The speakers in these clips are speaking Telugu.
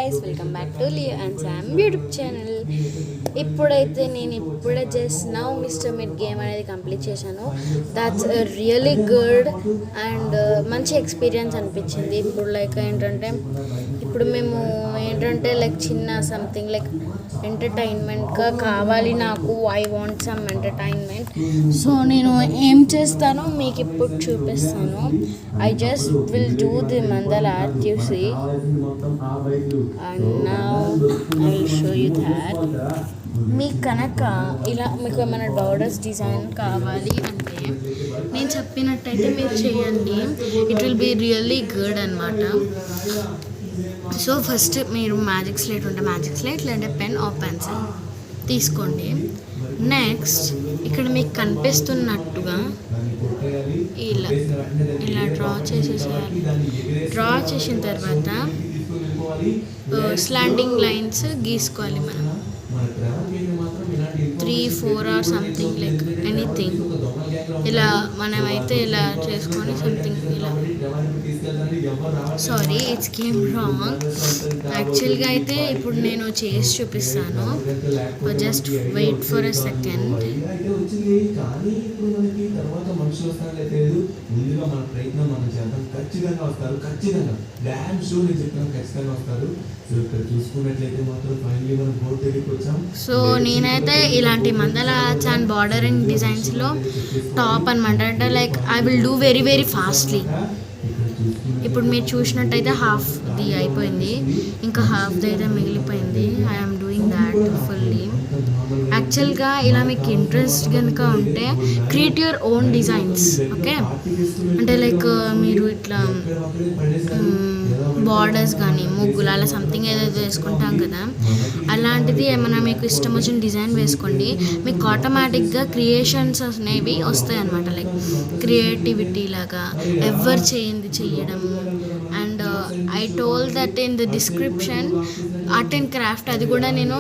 Guys, welcome back to Leo and Sam YouTube channel. ఇప్పుడైతే నేను just now mister mid game అనేది కంప్లీట్ చేశాను. దాట్స్ రియలీ గుడ్ అండ్ మంచి ఎక్స్పీరియన్స్ అనిపించింది. ఇప్పుడు మేము ఏంటంటే చిన్న సంథింగ్ ఎంటర్టైన్మెంట్గా కావాలి నాకు. I want some entertainment. So నేను ఏం చేస్తానో మీకు ఇప్పుడు చూపిస్తాను. I just will do the mandala art you see and now I will show you that. మీకు కనుక మీకు ఏమైనా బార్డర్స్ డిజైన్ కావాలి అంటే నేను చెప్పినట్టయితే మీరు చేయండి. It will be really good అనమాట. సో ఫస్ట్ మీరు మ్యాజిక్ స్లేట్ ఉంటే మ్యాజిక్ స్లేట్, లేదంటే పెన్ ఆర్ పెన్సిల్ తీసుకోండి. నెక్స్ట్ ఇక్కడ మీకు కనిపిస్తున్నట్టుగా ఇలా డ్రా చేసేసేయాలి. డ్రా చేసిన తర్వాత స్లాండింగ్ లైన్స్ గీసుకోవాలి. మనం 3-4 or సంథింగ్ ఎనీథింగ్ ఇలా మనమైతే ఇలా చేసుకొని సంథింగ్ ఇలా. Sorry, it's came wrong. యాక్చువల్గా అయితే ఇప్పుడు నేను చేసి చూపిస్తాను. Just wait for a second. So నేనైతే ఇలాంటి మందల ఆర్ట్స్ అండ్ బార్డరింగ్ డిజైన్స్లో టాప్ అనమాట. అంటే I will do very very fastly. ఇప్పుడు మీరు చూసినట్టయితే హాఫ్ది అయిపోయింది, ఇంకా హాఫ్ది అయితే మిగిలిపోయింది. I'm doing that fully. యాక్చువల్గా ఇలా మీకు ఇంట్రెస్ట్ కనుక ఉంటే create your own designs. Okay, అంటే మీరు ఇట్లా బార్డర్స్ కానీ ముగ్గులు అలా సంథింగ్ ఏదైతే వేసుకుంటాం కదా, అలాంటిది ఏమైనా మీకు ఇష్టం వచ్చిన డిజైన్ వేసుకోండి. మీకు ఆటోమేటిక్గా క్రియేషన్స్ అనేవి వస్తాయి అనమాట. క్రియేటివిటీ లాగా ఎవరు చేయడము. And I told that in the description art and craft, అది కూడా నేను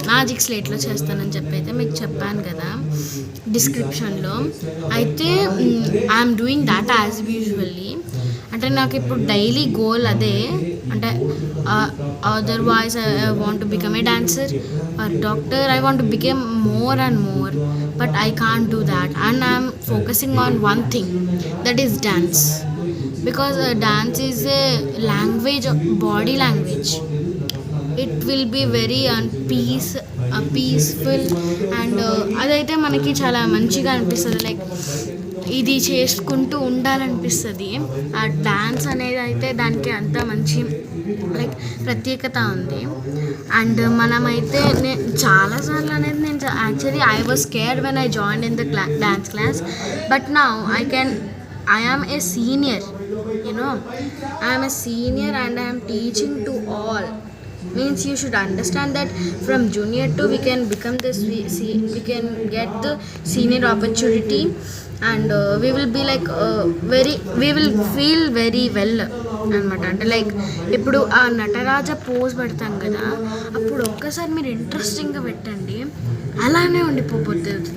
మ్యాజిక్ స్లేట్లో చేస్తానని చెప్పి అయితే మీకు చెప్పాను కదా డిస్క్రిప్షన్లో. అయితే I'm doing that as usually. అంటే నాకు ఇప్పుడు డైలీ గోల్ అదే. అంటే otherwise I want to become a dancer or doctor. I want to become more and more, but I can't do that. And I'm focusing on one thing, that is dance, because dance is a language, body language. It will be very peaceful and అదైతే మనకి చాలా మంచిగా అనిపిస్తుంది. ఇది చేసుకుంటూ ఉండాలనిపిస్తుంది. ఆ డాన్స్ అనేది అయితే దానికి అంత మంచి ప్రత్యేకత ఉంది. అండ్ మనమైతే చాలాసార్లు అనేది నేను actually I was scared when I join in the dance class, but now I am a senior, I am a senior and I am teaching to all. Means you should understand that from junior to we can become this, we can get the senior opportunity and we will be we will feel very well అనమాట. అంటే ఇప్పుడు ఆ నటరాజ పోజ్ పెడతాం కదా, అప్పుడు ఒక్కసారి మీరు ఇంట్రెస్టింగ్గా పెట్టండి, అలానే ఉండిపోతుంది.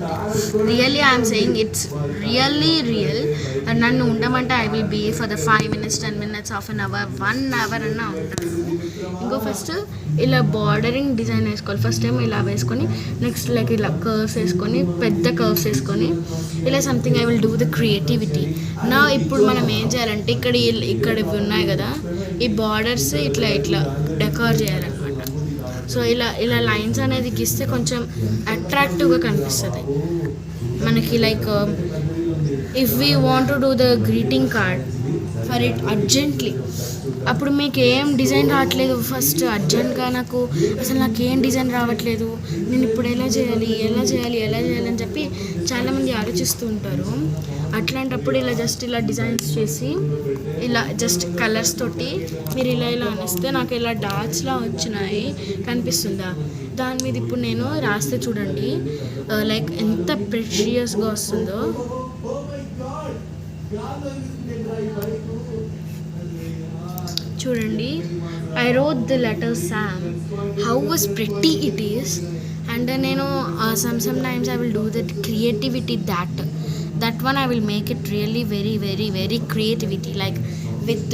Really I'm saying it's really real. నన్ను ఉండమంటే I will be for the 5 minutes 10 minutes half an hour 1 hour అన్నా ఉంటాను. ఇంకో ఫస్ట్ ఇలా బార్డరింగ్ డిజైన్ వేసుకోవాలి. ఫస్ట్ టైం ఇలా వేసుకొని నెక్స్ట్ ఇలా కర్వ్స్ వేసుకొని, పెద్ద కర్వ్స్ వేసుకొని ఇలా something I will do the creativity. నా ఇప్పుడు మనం ఏం చేయాలంటే ఇక్కడ ఇవి ఉన్నాయి కదా, ఈ బార్డర్స్ ఇట్లా డెకార్ చేయాలన్నమాట. సో ఇలా లైన్స్ అనేది గీస్తే కొంచెం అట్రాక్టివ్గా కనిపిస్తుంది మనకి. If we want to do the greeting card for it urgently, అప్పుడు మీకు ఏం డిజైన్ రావట్లేదు. ఫస్ట్ అర్జెంట్గా నాకేం డిజైన్ రావట్లేదు, నేను ఇప్పుడు ఎలా చేయాలి అని చెప్పి చాలామంది ఆలోచిస్తూ ఉంటారు. అట్లాంటప్పుడు ఇలా డిజైన్స్ చేసి ఇలా జస్ట్ కలర్స్ తోటి మీరు ఇలా అనేస్తే నాకు ఇలా డాట్స్లా వచ్చినాయి, కనిపిస్తుందా? దాని మీద ఇప్పుడు నేను రాస్తే చూడండి ఎంత ప్రెషియస్గా వస్తుందో. చూడండి, I wrote the letter same, how was pretty it is. And నేను sometimes I will do that creativity, that one I will make it really very very very creativity. with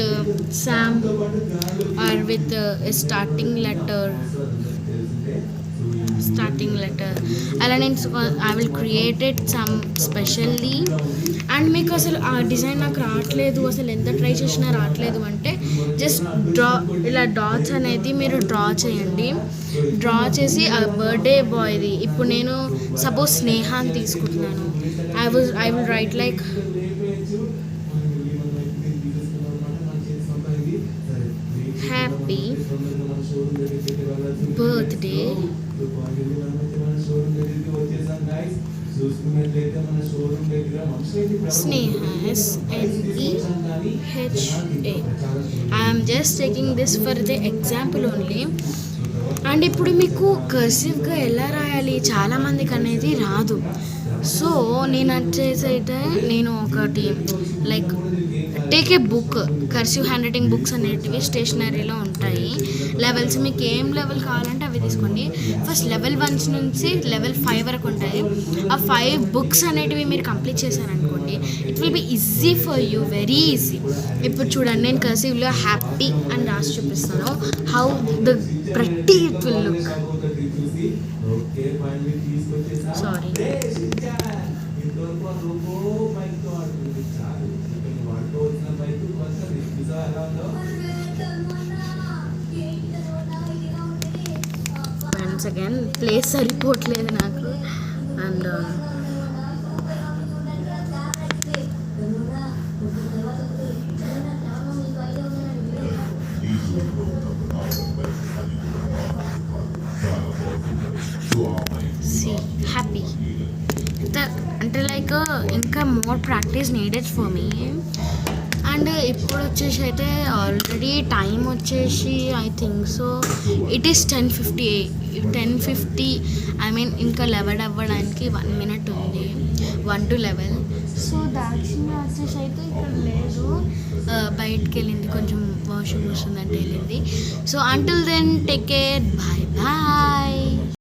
Sam or with a starting letter అలా నేను I will create it some specially. And మీకు అసలు ఆ డిజైన్ నాకు రావట్లేదు, అసలు ఎంత ట్రై చేసినా రావట్లేదు అంటే జస్ట్ ఇలా డాట్స్ అనేది మీరు డ్రా చేయండి. డ్రా చేసి ఆ బర్త్డే బాయ్ది ఇప్పుడు నేను సపోజ్ స్నేహాన్ని తీసుకుంటున్నాను. I will write like happy birthday Sneha, SNEHA. I am just taking this for the example only. And ఇప్పుడు మీకు కర్సివ్గా ఎలా రాయాలి చాలామందికి అనేది రాదు. సో నేను వచ్చేసి అయితే నేను ఒకటి like take a book, cursive hand writing books అనేటివి స్టేషనరీలో ఉంటాయి. లెవెల్స్ మీకు ఏం లెవెల్ కావాలంటే అవి తీసుకోండి. ఫస్ట్ లెవెల్ 1 నుంచి లెవెల్ 5 వరకు ఉంటాయి. ఆ 5 బుక్స్ అనేటివి మీరు కంప్లీట్ చేశారనుకోండి, it will be easy for you, very easy. ఇప్పుడు చూడండి, నేను కర్సివ్లో హ్యాపీ అని రాసి చూపిస్తాను. హౌ ద ప్రతి it will look. Sorry, once again place సరిపోవట్లేదు నాకు. అండ్ హ్యాపీ అంటే లైక్ ఇంకా more practice needed for me. And ఇప్పుడు వచ్చేసి అయితే ఆల్రెడీ టైం వచ్చేసి I think so it is 10:50. I mean ఇంకా 11 అవ్వడానికి 1 minute ఉంది, 1 to 11. సో దాక్షిణ్య వచ్చేసి అయితే ఇక్కడ లేదు, బయటికి వెళ్ళింది, కొంచెం వాష్రూమ్ వస్తుందంటే వెళ్ళింది. So until then take care, bye bye.